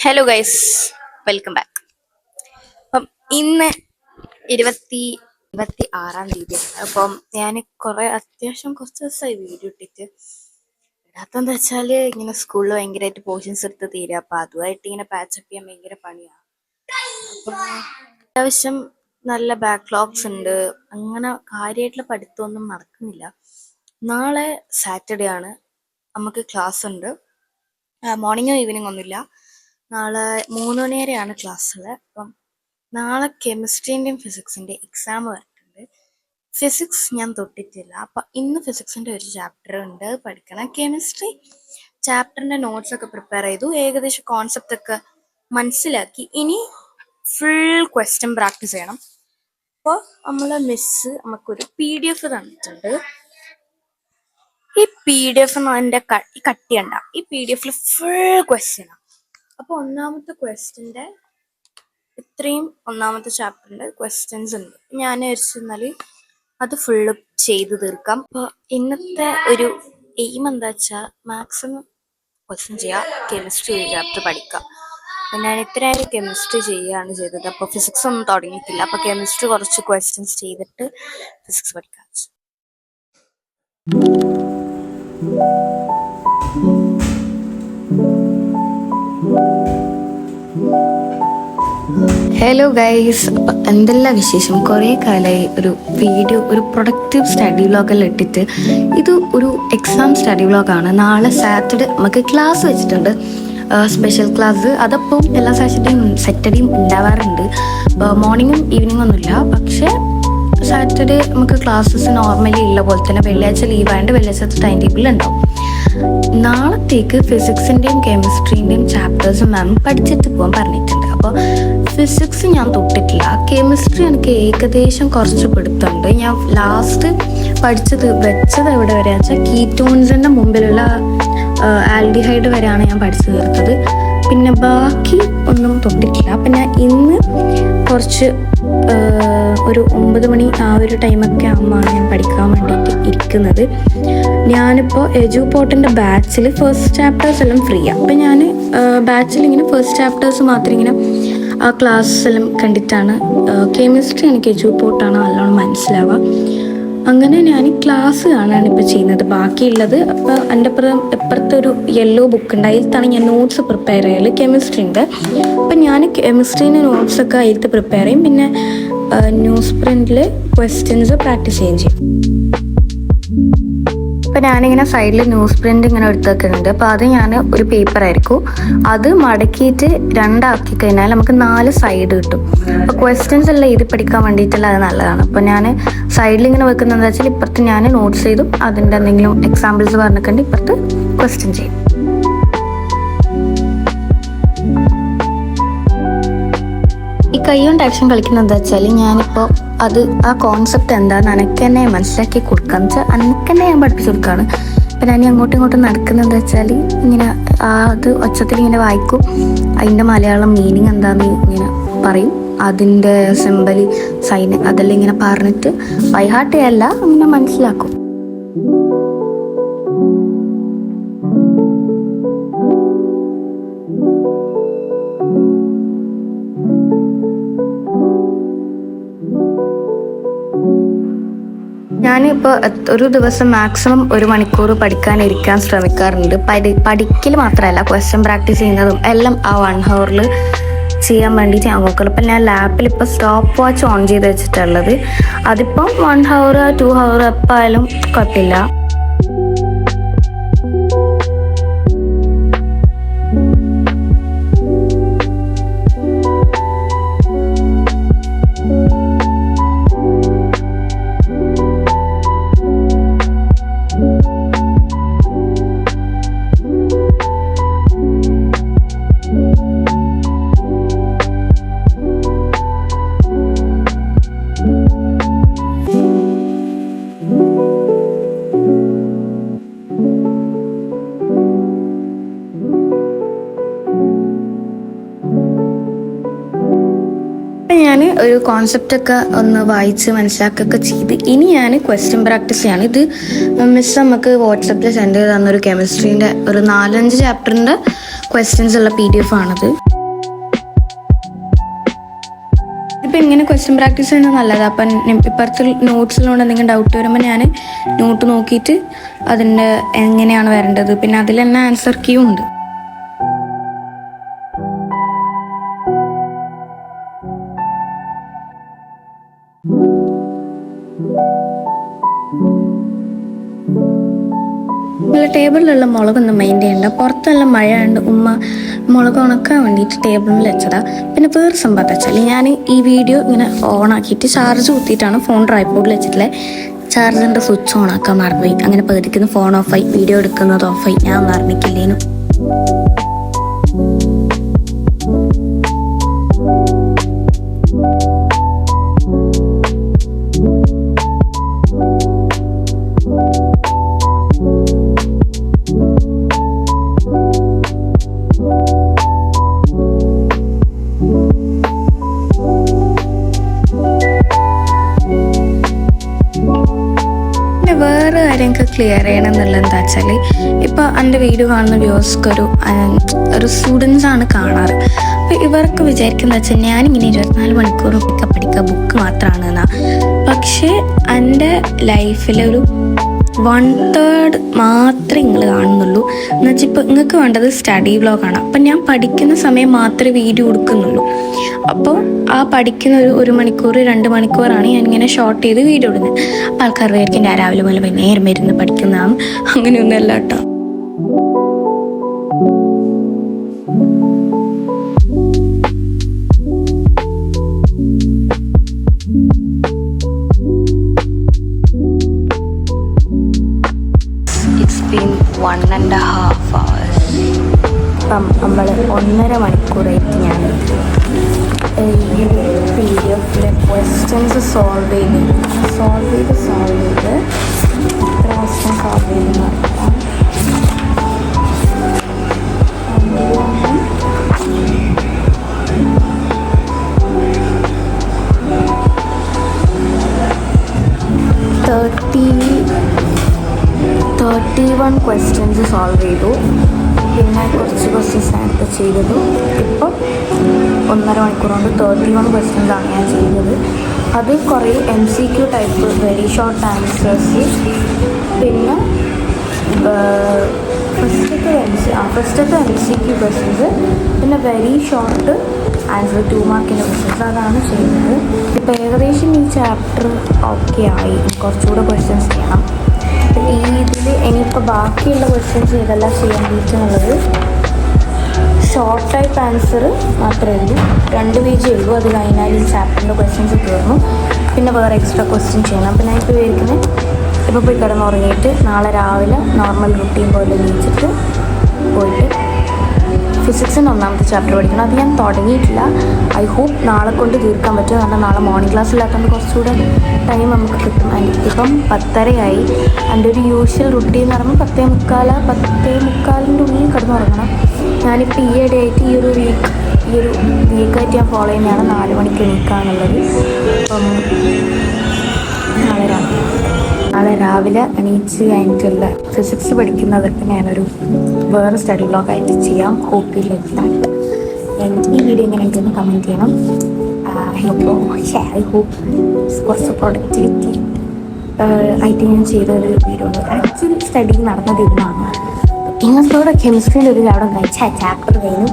Hello guys, welcome back. അപ്പം ഇന്ന് 26 അപ്പം ഞാൻ അത്യാവശ്യം കുറച്ച് ദിവസമായി വീഡിയോ ഇട്ടിട്ട് ഇടാത്തെന്താ വെച്ചാൽ ഇങ്ങനെ സ്കൂളിൽ ഭയങ്കരമായിട്ട് പോർഷൻസ് എടുത്ത് തീരുക. അപ്പം അതുമായിട്ട് ഇങ്ങനെ പാച്ചപ്പ് ചെയ്യാൻ ഭയങ്കര പണിയാണ്. അപ്പം അത്യാവശ്യം നല്ല ബാക്ക്ലോഗ്സ് ഉണ്ട്. അങ്ങനെ കാര്യമായിട്ടുള്ള പഠിത്തമൊന്നും നടക്കുന്നില്ല. നാളെ സാറ്റർഡേ ആണ്, നമുക്ക് ക്ലാസ് ഉണ്ട്. മോർണിംഗോ ഈവനിങ് ഒന്നുമില്ല. നാളെ 3 മണി വരെയാണ് ക്ലാസ്സുള്ളത്. അപ്പം നാളെ കെമിസ്ട്രീൻ്റെയും ഫിസിക്സിൻ്റെ എക്സാം വരുന്നുണ്ട്. ഫിസിക്സ് ഞാൻ തൊട്ടിട്ടില്ല. അപ്പം ഇന്ന് ഫിസിക്സിൻ്റെ ഒരു ചാപ്റ്റർ ഉണ്ട്, പഠിക്കണം. കെമിസ്ട്രി ചാപ്റ്ററിൻ്റെ നോട്ട്സൊക്കെ പ്രിപ്പയർ ചെയ്തു, ഏകദേശം കോൺസെപ്റ്റ് ഒക്കെ മനസ്സിലാക്കി. ഇനി ഫുൾ ക്വസ്റ്റ്യൻ പ്രാക്ടീസ് ചെയ്യണം. അപ്പോൾ നമ്മളെ മിസ്സ് നമുക്കൊരു PDF തന്നിട്ടുണ്ട്. ഈ PDF എൻ്റെ കട്ടിയുണ്ട. ഈ PDF ഫുൾ ക്വസ്റ്റ്യനാണ്. അപ്പോൾ ഒന്നാമത്തെ ക്വസ്റ്റ്യൻ്റെ ഇത്രയും ഒന്നാമത്തെ ചാപ്റ്ററിൻ്റെ ക്വസ്റ്റ്യൻസ് ഉണ്ട്. ഞാൻ വിചാരിച്ചെന്നാൽ അത് ഫുള്ള് ചെയ്ത് തീർക്കാം. അപ്പോൾ ഇന്നത്തെ ഒരു എയിം എന്താ വെച്ചാൽ മാക്സിമം ക്വസ്റ്റ്യൻ ചെയ്യുക, കെമിസ്ട്രി ഒരു ചാപ്റ്റർ പഠിക്കുക. അപ്പം ഞാൻ ഇത്രയും കെമിസ്ട്രി ചെയ്യുകയാണ് ചെയ്തത്. അപ്പോൾ ഫിസിക്സ് ഒന്നും തുടങ്ങിയിട്ടില്ല. അപ്പോൾ കെമിസ്ട്രി കുറച്ച് ക്വസ്റ്റ്യൻസ് ചെയ്തിട്ട് ഫിസിക്സ് പഠിക്കാം. ഹലോ ഗൈസ്, എന്തെല്ലാം വിശേഷം? കുറേ കാലമായി ഒരു പ്രൊഡക്റ്റീവ് സ്റ്റഡി വ്ളോഗെല്ലാം ഇട്ടിട്ട്. ഇത് ഒരു എക്സാം സ്റ്റഡി വ്ളോഗാണ്. നാളെ സാറ്റർഡേ നമുക്ക് ക്ലാസ് വെച്ചിട്ടുണ്ട്, സ്പെഷ്യൽ ക്ലാസ്. അതപ്പം എല്ലാ സാറ്റർഡേയും ഉണ്ടാവാറുണ്ട്. മോർണിംഗും ഈവനിങ്ങും ഒന്നുമില്ല. പക്ഷേ സാറ്റർഡേ നമുക്ക് ക്ലാസ്സസ് നോർമലി ഉള്ള പോലെ തന്നെ വെള്ളിയാഴ്ച ലീവായതുകൊണ്ട് വെള്ളിയാഴ്ചത്തെ ടൈം ടേബിൾ ഉണ്ടാവും. നാളത്തേക്ക് ഫിസിക്സിൻ്റെയും കെമിസ്ട്രീൻ്റെയും ചാപ്റ്റേഴ്സ് മാം പഠിച്ചിട്ട് പോകാൻ പറഞ്ഞിട്ടുണ്ട്. അപ്പോൾ ഫിസിക്സ് ഞാൻ തൊട്ടിട്ടില്ല. കെമിസ്ട്രി എനിക്ക് ഏകദേശം കുറച്ച് പിടുത്തമുണ്ട്. ഞാൻ ലാസ്റ്റ് വെച്ചത് എവിടെ വരെ വെച്ചാൽ കീറ്റോൺസിൻ്റെ മുമ്പിലുള്ള ആൽഡിഹൈഡ് വരെയാണ് ഞാൻ പഠിച്ചു തീർത്തത്. പിന്നെ ബാക്കി ഒന്നും തൊട്ടിട്ടില്ല. അപ്പം ഞാൻ ഇന്ന് കുറച്ച് ഒരു 9 മണി ആ ഒരു ടൈമൊക്കെ ആകുമ്പോഴാണ് ഞാൻ പഠിക്കാൻ വേണ്ടിയിട്ട് ഇരിക്കുന്നത്. ഞാനിപ്പോൾ എജുപോർട്ടിൻ്റെ ബാച്ചിൽ ഫസ്റ്റ് ചാപ്റ്റേഴ്സ് എല്ലാം ഫ്രീ ആണ്. അപ്പം ഞാൻ ബാച്ചിൽ ഇങ്ങനെ ഫസ്റ്റ് ചാപ്റ്റേഴ്സ് മാത്രം ഇങ്ങനെ ആ ക്ലാസ് എല്ലാം കണ്ടിട്ടാണ്. കെമിസ്ട്രി എനിക്ക് എജുപോർട്ടാണ് നല്ലോണം മനസ്സിലാവുക. അങ്ങനെ ഞാൻ ക്ലാസ് കാണാണ് ഇപ്പോൾ ചെയ്യുന്നത്. ബാക്കിയുള്ളത് അപ്പോൾ എൻ്റെ എപ്പുറത്തെ ഒരു യെല്ലോ ബുക്ക് ഉണ്ട്, അതിലത്താണ് ഞാൻ നോട്ട്സ് പ്രിപ്പയർ ചെയ്യൽ കെമിസ്ട്രീൻ്റെ. അപ്പം ഞാൻ കെമിസ്ട്രീൻ്റെ നോട്ട്സൊക്കെ അതിലത്ത് പ്രിപ്പയർ ചെയ്യും. പിന്നെ ന്യൂസ് പ്രിൻറ്റിൽ ക്വസ്റ്റ്യൻസ് പ്രാക്ടീസ് ചെയ്യും. അപ്പോൾ ഞാനിങ്ങനെ സൈഡിൽ ന്യൂസ് പ്രിൻ്റ് ഇങ്ങനെ എടുത്ത് വെക്കുന്നുണ്ട്. അപ്പോൾ അത് ഞാൻ ഒരു പേപ്പറായിരിക്കും, അത് മടക്കിയിട്ട് 2 ആക്കി കഴിഞ്ഞാൽ നമുക്ക് 4 സൈഡ് കിട്ടും. അപ്പോൾ ക്വസ്റ്റ്യൻസ് എല്ലാം എഴുതി പഠിക്കാൻ വേണ്ടിയിട്ടുള്ള അത് നല്ലതാണ്. അപ്പോൾ ഞാൻ സൈഡിൽ ഇങ്ങനെ വെക്കുന്നതെന്ന് വെച്ചാൽ ഇപ്പുറത്ത് ഞാൻ നോട്ട്സ് ചെയ്തും അതിൻ്റെ എന്തെങ്കിലും എക്സാമ്പിൾസ് പറഞ്ഞിട്ടുണ്ട്, ഇപ്പുറത്ത് ക്വസ്റ്റ്യൻ ചെയ്യും. ഈ കൈ കൊണ്ട് ആക്ഷൻ കളിക്കുന്നത് എന്താ വെച്ചാൽ ഞാനിപ്പോൾ ആ കോൺസെപ്റ്റ് എന്താണെന്ന് എനിക്ക് തന്നെ മനസ്സിലാക്കി കൊടുക്കാന്ന് വെച്ചാൽ എനിക്ക് തന്നെ ഞാൻ പഠിപ്പിച്ചു കൊടുക്കുകയാണ്. അപ്പം ഞാൻ അങ്ങോട്ടും ഇങ്ങോട്ടും നടക്കുന്നത് എന്താ വെച്ചാൽ ഇങ്ങനെ അത് ഒച്ചത്തിൽ ഇങ്ങനെ വായിക്കും, അതിൻ്റെ മലയാളം മീനിങ് എന്താണെന്ന് ഇങ്ങനെ പറയും, അതിൻ്റെ സിമ്പൽ സൈൻ അതെല്ലാം ഇങ്ങനെ പറഞ്ഞിട്ട് ബൈഹാർട്ട് ചെയ്യല്ല, അങ്ങനെ മനസ്സിലാക്കും. ഞാനിപ്പോൾ ഒരു ദിവസം മാക്സിമം 1 മണിക്കൂർ പഠിക്കാനിരിക്കാൻ ശ്രമിക്കാറുണ്ട്. പഠിക്കൽ മാത്രമല്ല ക്വസ്റ്റ്യൻ പ്രാക്ടീസ് ചെയ്യുന്നതും എല്ലാം ആ 1 ഹവറിൽ ചെയ്യാൻ വേണ്ടിയിട്ട് ഞാൻ നോക്കുള്ളൂ. ഇപ്പം ഞാൻ ലാപ്പിൽ ഇപ്പോൾ സ്റ്റോപ്പ് വാച്ച് ഓൺ ചെയ്ത് വെച്ചിട്ടുള്ളത്. അതിപ്പം 1 ഹവർ 2 ഹവർ എപ്പായാലും കുഴപ്പമില്ല. ഞാൻ ഒരു കോൺസെപ്റ്റൊക്കെ ഒന്ന് വായിച്ച് മനസ്സിലാക്കുകയൊക്കെ ചെയ്ത് ഇനി ഞാൻ ക്വസ്റ്റ്യൻ പ്രാക്ടീസ് ചെയ്യാണ്. ഇത് മിസ് നമുക്ക് വാട്സപ്പിൽ സെൻഡ് ചെയ്ത് തന്നൊരു കെമിസ്ട്രീൻ്റെ ഒരു 4-5 ചാപ്റ്ററിൻ്റെ ക്വസ്റ്റ്യൻസ് ഉള്ള PDF ആണത്. ഇപ്പം ഇങ്ങനെ ക്വസ്റ്റ്യൻ പ്രാക്ടീസ് ചെയ്യുന്നത് നല്ലതാണ്. അപ്പം ഇപ്പുറത്ത് നോട്ട്സിലുണ്ട് എന്തെങ്കിലും ഡൗട്ട് വരുമ്പോൾ ഞാൻ നോട്ട് നോക്കിയിട്ട് അതിൻ്റെ എങ്ങനെയാണ് വരേണ്ടത്, പിന്നെ അതിൽ തന്നെ ആൻസർ ക്യൂ ഉണ്ട്. ടേബിളിലുള്ള മുളകൊന്നും മൈൻഡ് ചെയ്യണ്ട. പുറത്തെല്ലാം മഴയുണ്ട്, ഉമ്മ മുളക് ഉണക്കാൻ വേണ്ടിയിട്ട് ടേബിളിൽ വെച്ചതാ. പിന്നെ വേറെ സംഭവം വെച്ചാൽ ഞാൻ ഈ വീഡിയോ ഇങ്ങനെ ഓണാക്കിയിട്ട് ചാർജ് കുത്തിയിട്ടാണ് ഫോൺ ട്രൈപോഡിൽ വെച്ചിട്ടുള്ളത്. ചാർജറിൻ്റെ സ്വിച്ച് ഓണാക്കാൻ മറന്നുപോയി. അങ്ങനെ പേടിക്കുന്ന ഫോൺ ഓഫായി, വീഡിയോ എടുക്കുന്നത് ഓഫായി. ഞാൻ മറന്നിട്ടില്ലേനു. വേറെ കാര്യമൊക്കെ ക്ലിയർ ചെയ്യണം എന്നുള്ളത് എന്താ വെച്ചാൽ, ഇപ്പോൾ എൻ്റെ വീഡിയോ കാണുന്ന വ്യൂവേഴ്സ്ക്ക് ഒരു സ്റ്റുഡൻസാണ് കാണാറ്. അപ്പോൾ ഇവർക്ക് വിചാരിക്കുന്നത് വെച്ചാൽ ഞാനിങ്ങനെ 24 മണിക്കൂർ പഠിക്കുക ബുക്ക് മാത്രമാണ് എന്നാ. പക്ഷേ എൻ്റെ ലൈഫിലൊരു 1/3 മാത്രമേ നിങ്ങൾ കാണുന്നുള്ളൂ. എന്നുവെച്ചാൽ ഇപ്പോൾ നിങ്ങൾക്ക് വേണ്ടത് സ്റ്റഡി വ്ളോഗാണ്. അപ്പം ഞാൻ പഠിക്കുന്ന സമയം മാത്രമേ വീഡിയോ എടുക്കുന്നുള്ളൂ. അപ്പോൾ ആ പഠിക്കുന്ന 1 മണിക്കൂർ 2 മണിക്കൂറാണ് ഞാൻ ഇങ്ങനെ ഷോർട്ട് ചെയ്ത് വീഡിയോ ഇടുന്നത്. അപ്പോൾ ആൾക്കാർ വിചാരിക്കും ഞാൻ രാവിലെ മുതൽ നേരം ഇരുന്ന് പഠിക്കുന്നതാണ്. അങ്ങനെയൊന്നും അല്ല കേട്ടോ. It's been 1.5 hours. അപ്പം നമ്മൾ 1.5 മണിക്കൂറായിട്ട് ഞാൻ PDF ക്വസ്റ്റ്യൻസ് സോൾവ് ചെയ്ത് ക്വസ്റ്റ്യൻ സോൾവ് ചെയ്യുന്ന 31 ക്വസ്റ്റ്യൻസ് സോൾവ് ചെയ്തു. പിന്നെ കുറച്ച് ക്വസ്റ്റ്യൻസ് ആൻസർ ചെയ്തത്. ഇപ്പോൾ 1.5 മണിക്കൂർ കൊണ്ട് 31 ക്വസ്റ്റ്യൻസാണ് ഞാൻ ചെയ്തത്. അത് കുറേ MCQ type very short answers, പിന്നെ ഫസ്റ്റത്തെ MCQ ക്വസ്റ്റ്യൻസ്, പിന്നെ വെരി ഷോർട്ട് ആൻസർ 2 മാർക്കിൻ്റെ ക്വസ്റ്റ്യൻസ്. അതാണ് ചെയ്യുന്നത്. ഇപ്പോൾ ഏകദേശം ഈ ചാപ്റ്റർ ഓക്കെ ആയി. കുറച്ചുകൂടെ ക്വസ്റ്റ്യൻസ് ചെയ്യണം. ഈ ഇതിൽ ഇനിയിപ്പോൾ ബാക്കിയുള്ള ക്വസ്റ്റ്യൻസ് ഇതെല്ലാം ചെയ്യാൻ വേണ്ടിയിട്ടുള്ളത് ഷോർട്ട് ടൈപ്പ് ആൻസർ മാത്രമേ ഉള്ളൂ. 2 പേജേ ഉള്ളൂ. അത് കഴിഞ്ഞാൽ ഈ ചാപ്റ്ററിൻ്റെ ക്വസ്റ്റ്യൻസ് തീർന്നു. പിന്നെ വേറെ എക്സ്ട്രാ ക്വസ്റ്റ്യൻ ചെയ്യണം. അപ്പോൾ ഞാൻ ഇപ്പോൾ വിചാരിക്കുന്നത് ഇപ്പോൾ പോയി കിടന്നുറങ്ങിയിട്ട് നാളെ രാവിലെ നോർമൽ റുട്ടീൻ പോലെ എണീച്ചിട്ട് പോയിട്ട് ഫിസിക്സിൻ്റെ 1ാമത്തെ ചാപ്റ്റർ പഠിക്കണം. അത് ഞാൻ തുടങ്ങിയിട്ടില്ല. ഐ ഹോപ്പ് നാളെ കൊണ്ട് തീർക്കാൻ പറ്റും. കാരണം നാളെ മോർണിംഗ് ക്ലാസ് ഇല്ലാത്തതുകൊണ്ട് കുറച്ചുകൂടെ ടൈം നമുക്ക് കിട്ടും. ഇപ്പം 10:30 എൻ്റെ ഒരു യൂഷ്വൽ റുട്ടീൻ എന്ന് പറയുമ്പോൾ 10:45 ഉള്ളിൽ കിടന്നുറങ്ങണം. ഞാനിപ്പോൾ ഈ ഇടയായിട്ട് ഈ ഒരു വീക്കായിട്ട് ഞാൻ ഫോളോ ചെയ്യുന്നതാണ് 4 മണിക്ക് എണീക്കാന്നുള്ളത്. അപ്പം നാളെ രാവിലെ എണീച്ച് കഴിഞ്ഞിട്ടുള്ള ഫിസിക്സ് പഠിക്കുന്നതൊക്കെ ഞാനൊരു വേറെ സ്റ്റഡി വ്ളോഗായിട്ട് ചെയ്യാം. Hope you like that. ഈ വീഡിയോ എങ്ങനെ ഉണ്ടെന്ന് കമൻറ്റ് ചെയ്യണം. ഐ ഹോപ്പ് കുറച്ച് പ്രൊഡക്ടിവിറ്റി ആയിട്ട് ഞാൻ ചെയ്തൊരു വീഡിയോ ഉണ്ട്. ആക്ച്വലി സ്റ്റഡി നടന്നത് ഇന്നാണ്. ഇന്നത്തോടെ കെമിസ്ട്രിയിൽ ഒരു അവിടെ ചാപ്റ്റർ കഴിഞ്ഞു.